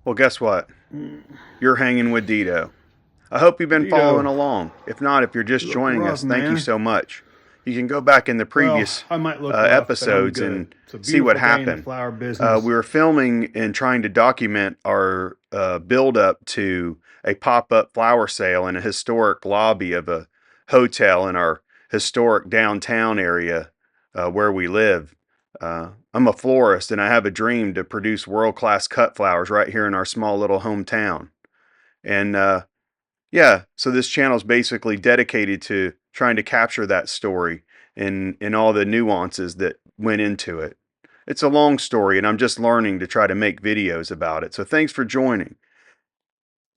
Well, guess what? You're hanging with Dedo. I hope you've been following along. If not, if you're just joining us, thank you so much. You can go back in the previous episodes and see what happened. We were filming and trying to document our build-up to a pop-up flower sale in a historic lobby of a hotel in our historic downtown area where we live. I'm a florist and I have a dream to produce world-class cut flowers right here in our small little hometown. And yeah, so this channel is basically dedicated to trying to capture that story and all the nuances that went into it. It's a long story and I'm just learning to try to make videos about it. So thanks for joining.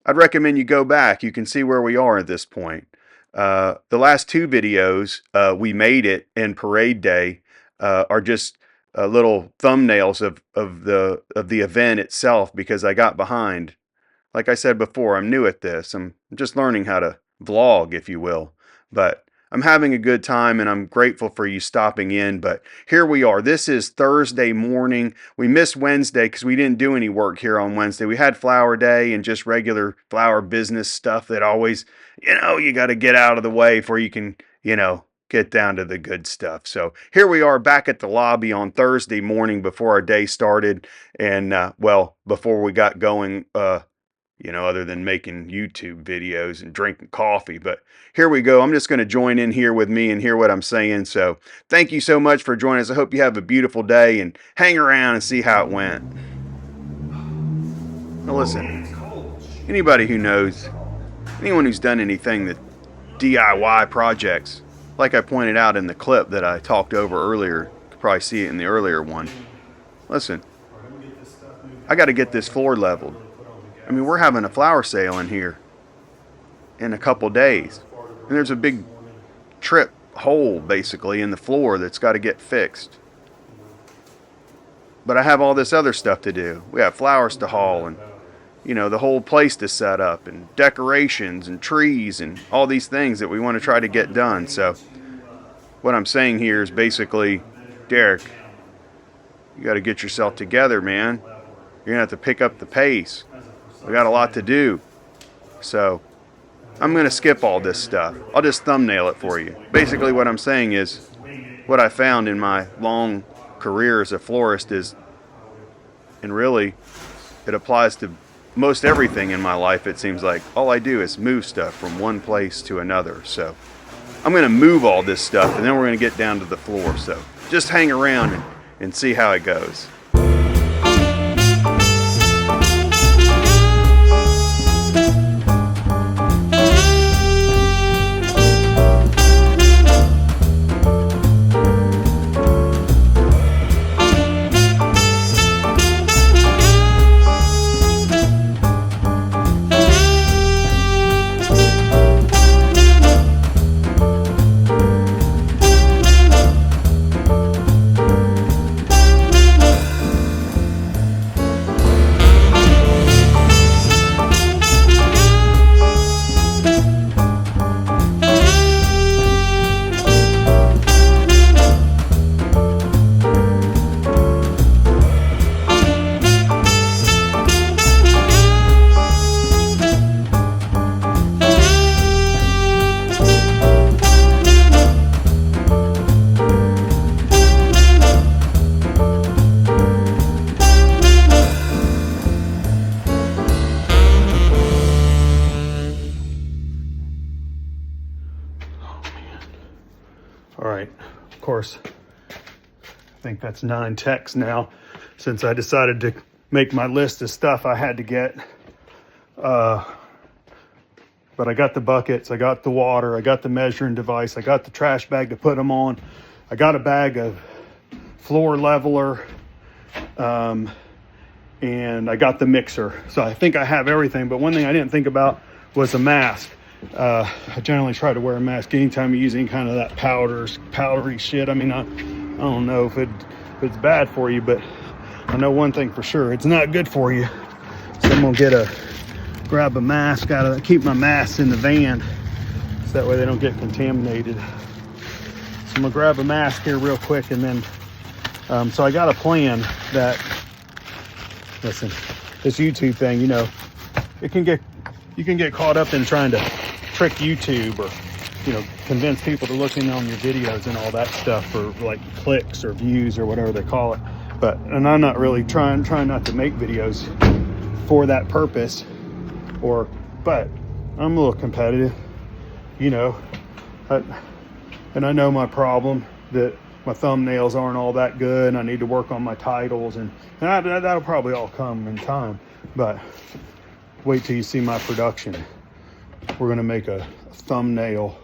I'd recommend you go back. You can see where we are at this point. The last two videos, we made it and parade day, are just little thumbnails of the event itself because I got behind. Like I said before, I'm new at this. I'm just learning how to vlog, if you will. But I'm having a good time and I'm grateful for you stopping in. But here we are. This is Thursday morning. We missed Wednesday because we didn't do any work here on Wednesday. We had flower day and just regular flower business stuff that always, you got to get out of the way before you can, get down to the good stuff. So here we are back at the lobby on Thursday morning before our day started. And, before we got going, other than making YouTube videos and drinking coffee. But here we go. I'm just going to join in here with me and hear what I'm saying. So thank you so much for joining us. I hope you have a beautiful day and hang around and see how it went. Now listen, anybody who knows, anyone who's done anything that DIY projects, like I pointed out in the clip that I talked over earlier, you could probably see it in the earlier one. Listen, I got to get this floor leveled. I mean, we're having a flower sale in here in a couple days. And there's a big trip hole, basically, in the floor that's got to get fixed. But I have all this other stuff to do. We have flowers to haul and, the whole place to set up and decorations and trees and all these things that we want to try to get done. So what I'm saying here is basically, Derek, you got to get yourself together, man. You're going to have to pick up the pace. We got a lot to do. So I'm going to skip all this stuff. I'll just thumbnail it for you. Basically what I'm saying is what I found in my long career as a florist is, and really it applies to most everything in my life, it seems like. All I do is move stuff from one place to another. So I'm going to move all this stuff and then we're going to get down to the floor. So just hang around and see how it goes. All right, of course, I think that's 9 texts now since I decided to make my list of stuff I had to get. But I got the buckets, I got the water, I got the measuring device, I got the trash bag to put them on. I got a bag of floor leveler, and I got the mixer. So I think I have everything, but one thing I didn't think about was a mask. I generally try to wear a mask anytime you use any kind of that powdery shit. I mean, I don't know if it's bad for you, but I know one thing for sure, it's not good for you. So I'm gonna grab a mask keep my masks in the van so that way they don't get contaminated. So I'm gonna grab a mask here real quick, and then so I got a plan that, listen, this YouTube thing, you know, you can get caught up in trying to trick YouTube or, you know, convince people to look in on your videos and all that stuff for like clicks or views or whatever they call it. And I'm not really trying not to make videos for that purpose, but I'm a little competitive, you know, and I know my problem, that my thumbnails aren't all that good and I need to work on my titles, and that'll probably all come in time, but wait till you see my production. We're gonna make a thumbnail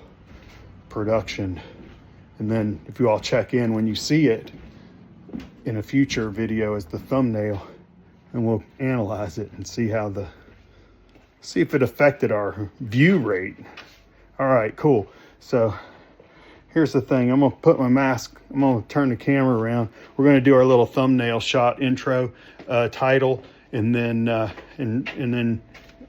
production, and then if you all check in when you see it in a future video as the thumbnail, and we'll analyze it and see if it affected our view rate. All right, cool. So here's the thing. I'm gonna put my mask, I'm gonna turn the camera around. We're gonna do our little thumbnail shot intro title, and then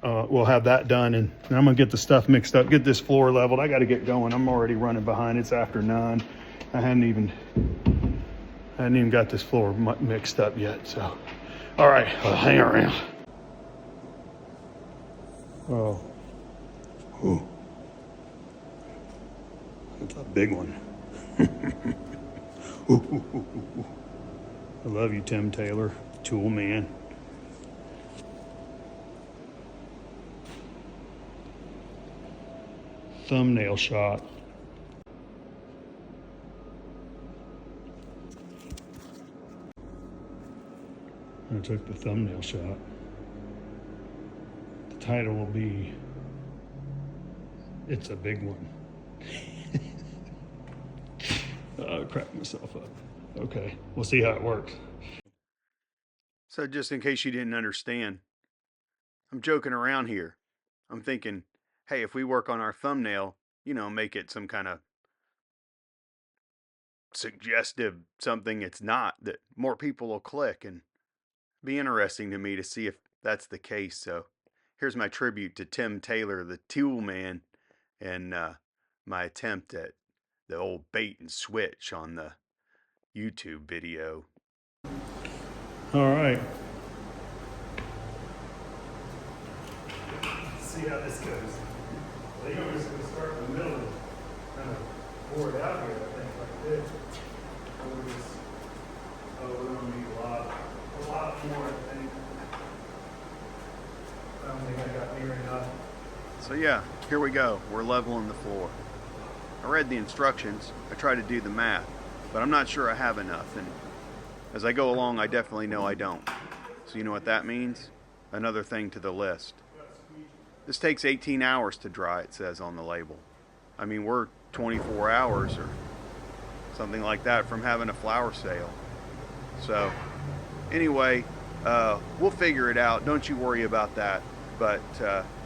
we'll have that done, and I'm gonna get the stuff mixed up, get this floor leveled. I gotta get going. I'm already running behind. It's after 9. I hadn't even got this floor mixed up yet. So, all right, I'll hang around. Oh, ooh, that's a big one. I love you, Tim Taylor, tool man. Thumbnail shot. I took the thumbnail shot. The title will be, "It's a Big One." I cracked myself up. Okay, we'll see how it works. So just in case you didn't understand, I'm joking around here. I'm thinking, hey, if we work on our thumbnail, you know, make it some kind of suggestive something it's not, that more people will click, and be interesting to me to see if that's the case. So here's my tribute to Tim Taylor, the tool man, and my attempt at the old bait and switch on the YouTube video. All right. Let's see how this goes. I think I'm just going to start in the middle and kind of pour it out here, I think, like this. We're going to need a lot more, I think. I don't think I got near enough. So yeah, here we go. We're leveling the floor. I read the instructions. I tried to do the math, but I'm not sure I have enough. And as I go along, I definitely know I don't. So you know what that means? Another thing to the list. This takes 18 hours to dry, it says on the label. I mean, we're 24 hours or something like that from having a flower sale. So anyway, we'll figure it out. Don't you worry about that. But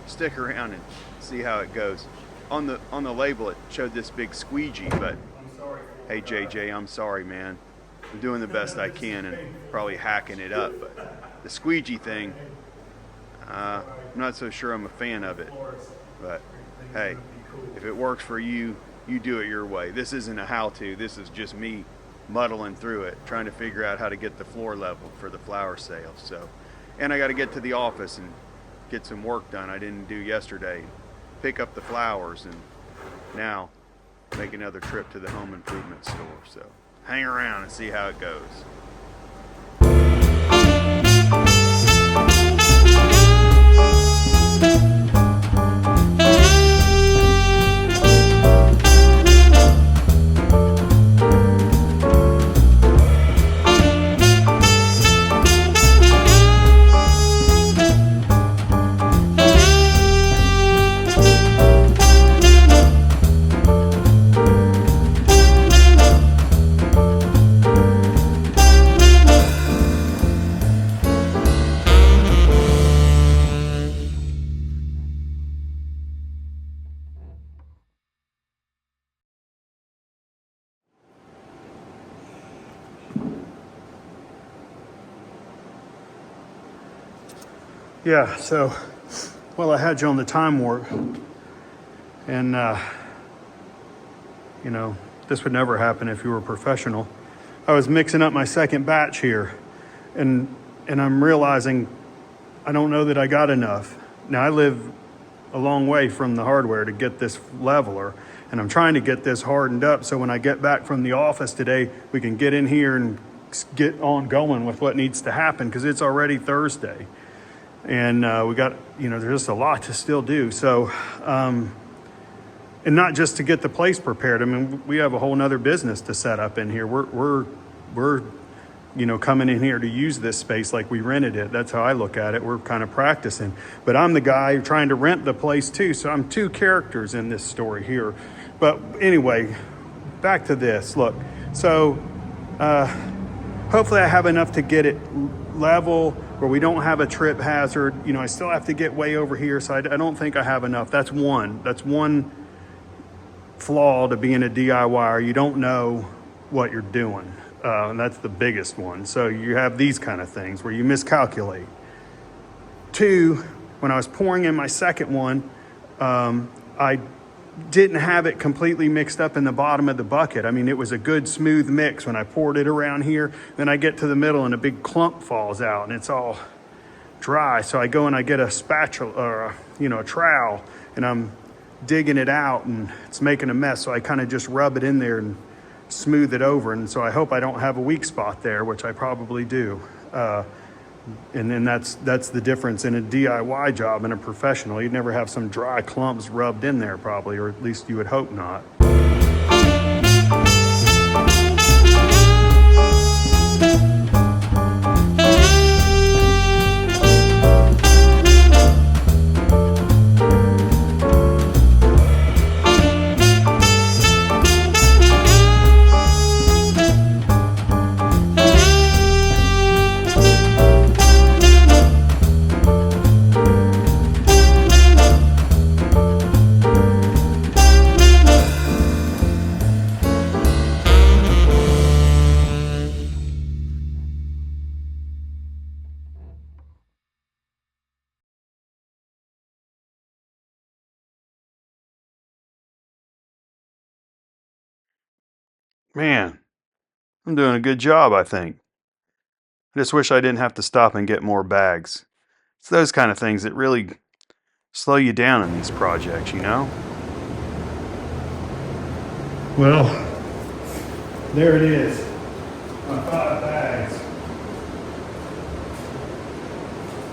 stick around and see how it goes. On the label, it showed this big squeegee, but hey, JJ, I'm sorry, man. I'm doing the best I can and probably hacking it up, but the squeegee thing, I'm not so sure I'm a fan of it. But hey, if it works for you, you do it your way. This isn't a how-to. This is just me muddling through it, trying to figure out how to get the floor leveled for the flower sale. So, and I got to get to the office and get some work done I didn't do yesterday. Pick up the flowers, and now make another trip to the home improvement store. So hang around and see how it goes. Yeah, so, well, I had you on the time warp, and, you know, this would never happen if you were a professional. I was mixing up my second batch here, and I'm realizing I don't know that I got enough. Now I live a long way from the hardware to get this leveler, and I'm trying to get this hardened up so when I get back from the office today, we can get in here and get on going with what needs to happen, because it's already Thursday. And we got, there's just a lot to still do. So, and not just to get the place prepared. I mean, we have a whole nother business to set up in here. We're coming in here to use this space like we rented it. That's how I look at it. We're kind of practicing. But I'm the guy trying to rent the place too. So I'm two characters in this story here. But anyway, back to this. Look, so hopefully I have enough to get it level where we don't have a trip hazard. I still have to get way over here. So I don't think I have enough. That's one flaw to being a DIYer. You don't know what you're doing. And that's the biggest one. So you have these kind of things where you miscalculate. Two, when I was pouring in my second one, I didn't have it completely mixed up in the bottom of the bucket. I mean, it was a good smooth mix when I poured it around here. Then I get to the middle and a big clump falls out and it's all dry. So I go and I get a spatula or a trowel, and I'm digging it out and it's making a mess. So I kind of just rub it in there and smooth it over. And so I hope I don't have a weak spot there, which I probably do. And then that's the difference in a DIY job and a professional. You'd never have some dry clumps rubbed in there probably, or at least you would hope not. Man, I'm doing a good job, I think. I just wish I didn't have to stop and get more bags. It's those kind of things that really slow you down in these projects, Well, there it is. My 5 bags.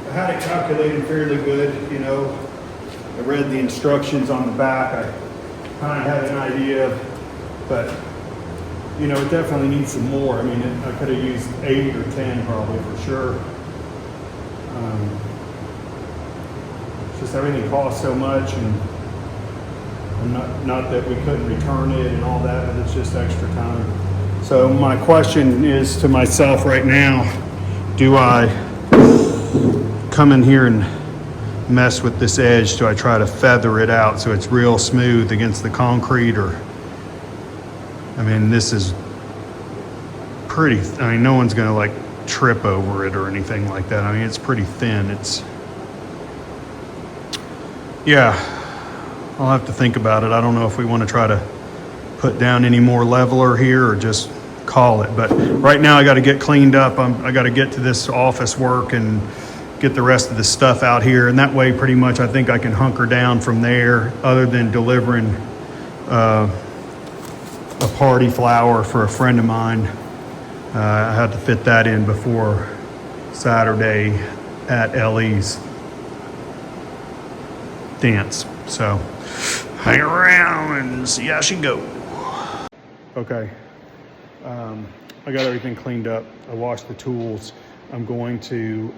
I had it calculated fairly good, I read the instructions on the back. I kind of had an idea, but it definitely needs some more. I mean, I could have used 8 or 10 probably for sure. It's just everything costs so much, and not that we couldn't return it and all that, but it's just extra time. So my question is to myself right now, do I come in here and mess with this edge? Do I try to feather it out so it's real smooth against the concrete? Or, I mean, this is pretty, no one's gonna trip over it or anything like that. I mean, it's pretty thin. I'll have to think about it. I don't know if we want to try to put down any more leveler here or just call it. But right now I got to get cleaned up. I got to get to this office work and get the rest of the stuff out here. And that way pretty much I think I can hunker down from there, other than delivering a party flower for a friend of mine. I had to fit that in before Saturday at Ellie's dance. So hang around and see how she go. Okay. I got everything cleaned up. I washed the tools. I'm going to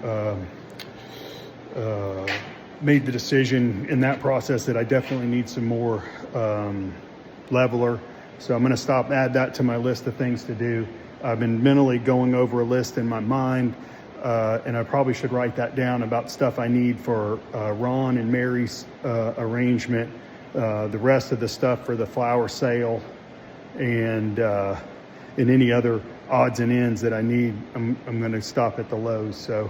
made the decision in that process that I definitely need some more leveler. So I'm going to add that to my list of things to do. I've been mentally going over a list in my mind, and I probably should write that down about stuff I need for Ron and Mary's arrangement, the rest of the stuff for the flower sale, and any other odds and ends that I need. I'm going to stop at the Lowe's. So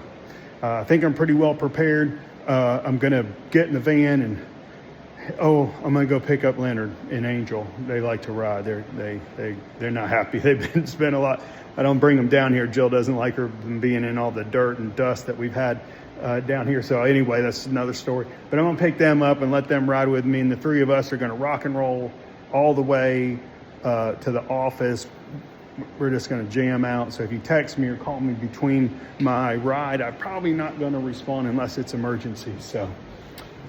I think I'm pretty well prepared. I'm going to get in the van Oh, I'm gonna go pick up Leonard and Angel. They like to ride. They're not happy. They've been spent a lot. I don't bring them down here. Jill doesn't like her being in all the dirt and dust that we've had down here. So anyway, that's another story. But I'm gonna pick them up and let them ride with me, and the three of us are gonna rock and roll all the way to the office. We're just gonna jam out. So if you text me or call me between my ride, I'm probably not gonna respond unless it's emergency. So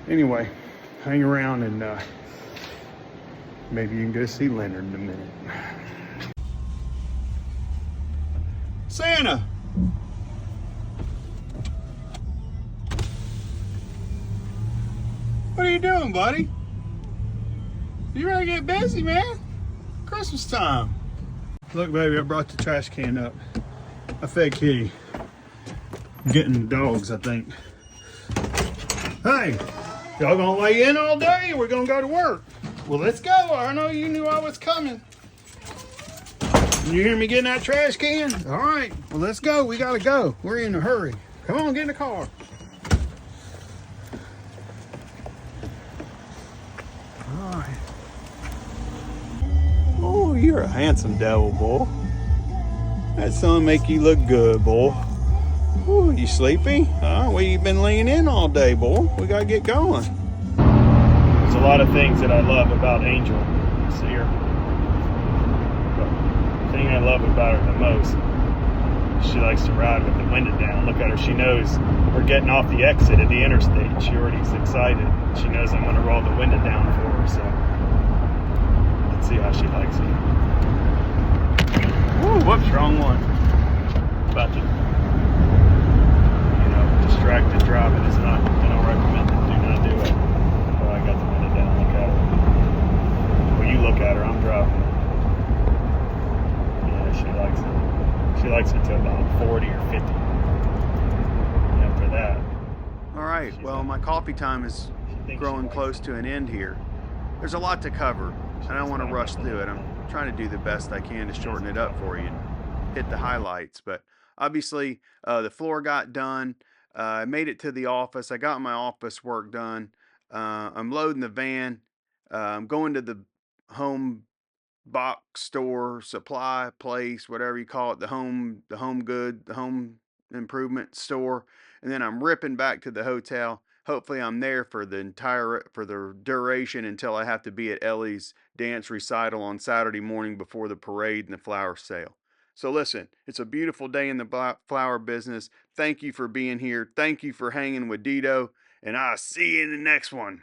anyway, hang around and maybe you can go see Leonard in a minute. Santa! What are you doing, buddy? You ready to get busy, man? Christmas time. Look, baby, I brought the trash can up. I fed Kitty. I'm getting the dogs, I think. Hey! Y'all gonna lay in all day or we're gonna go to work? Well, let's go. I know you knew I was coming. You hear me getting that trash can? All right, well, let's go. We gotta go. We're in a hurry. Come on, get in the car. All right. Oh, you're a handsome devil, boy. That sun make you look good, boy. Ooh, you sleepy? Well, you've been laying in all day, boy. We gotta get going. There's a lot of things that I love about Angel. See her? The thing I love about her the most, she likes to ride with the window down. Look at her. She knows we're getting off the exit at the interstate. She already is excited. She knows I'm going to roll the window down for her. So let's see how she likes it. Ooh, whoops, wrong one. About to, distracted driving is not, I don't recommend it. Do not do it. Oh, I got the window down. Look at her. Well, you look at her. I'm driving. Yeah, she likes it. She likes it to about 40 or 50. After that. All right. Well, my coffee time is growing close to an end here. There's a lot to cover. I don't want to rush through it. I'm trying to do the best I can to shorten it up for you and hit the highlights. But obviously, the floor got done. I made it to the office. I got my office work done. I'm loading the van. I'm going to the home box store, supply place, whatever you call it, the home improvement store, and then I'm ripping back to the hotel. Hopefully I'm there for the duration until I have to be at Ellie's dance recital on Saturday morning before the parade and the flower sale. So listen, it's a beautiful day in the flower business. Thank you for being here. Thank you for hanging with Dedo, and I'll see you in the next one.